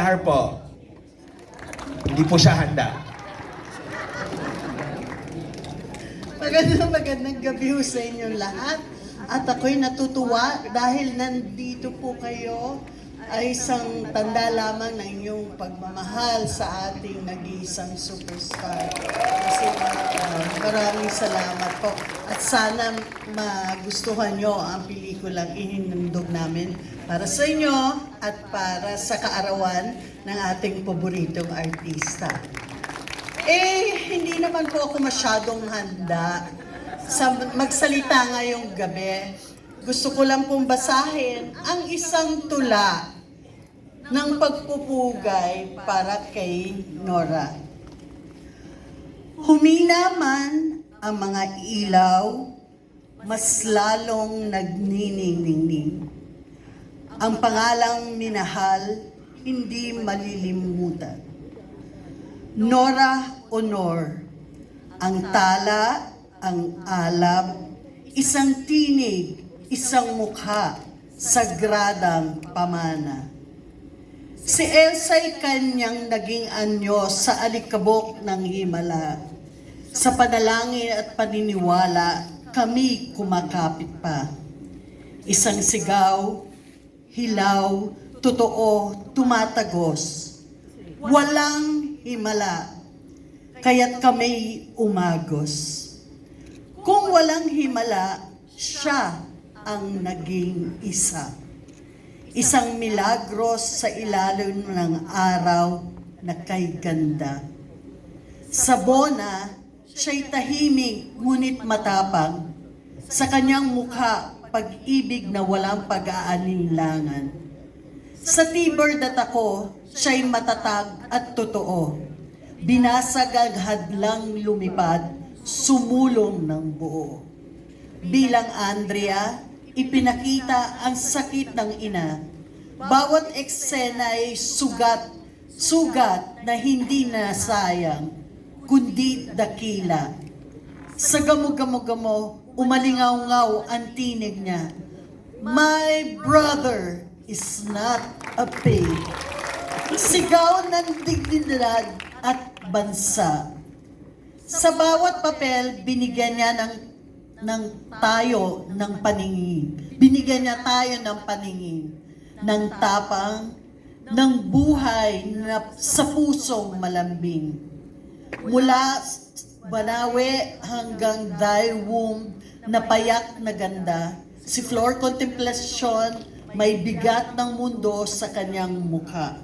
Nahar po. Hindi po siya handa. Magandang gabi ho sa inyong lahat. At ako'y natutuwa dahil nandito po kayo ay isang tanda lamang ng inyong pagmamahal sa ating nag-iisang superstar. Kasi maraming salamat po. At sana magustuhan nyo ang pelikulang ihinandog namin para sa inyo at para sa kaarawan ng ating paboritong artista. Hindi naman po ako masyadong handa sa magsalita ngayong gabi. Gusto ko lang pong basahin ang isang tula ng pagpupugay para kay Nora. Humina man ang mga ilaw, mas lalong nagniningning. Ang pangalang minahal, hindi malilimutan. Nora Honor, ang tala, ang alab, isang tinig, isang mukha, sagradang pamana. Si Elsa'y kanyang naging anyo sa alikabok ng himala. Sa panalangin at paniniwala, kami kumakapit pa. Isang sigaw, hilaw, totoo, tumatagos. Walang himala, kaya't kami umagos. Kung walang himala, siya ang naging isa. Isang milagros sa ilalim ng araw na kay ganda. Sa bona, siya'y tahimik ngunit matapang. Sa kanyang mukha, pag-ibig na walang pag-aalinlangan. Sa tibor dat ako, siya'y matatag at totoo. Binasag ang hadlang lumipad, sumulong ng buo. Bilang Andrea, ipinakita ang sakit ng ina. Bawat eksena ay sugat na hindi nasayang, kundi dakila. Sa gamo-gamo-gamo, umalingaw-ngaw ang tinig niya. My brother is not a pig. Sigaw ng dignidad at bansa. Sa bawat papel, binigyan niya tayo ng paningin. Binigyan niya tayo ng paningin, ng tapang, ng buhay na sa pusong malambing. Mula Banawe hanggang Daewoo na payak na ganda, si Flor Contemplacion may bigat ng mundo sa kanyang mukha.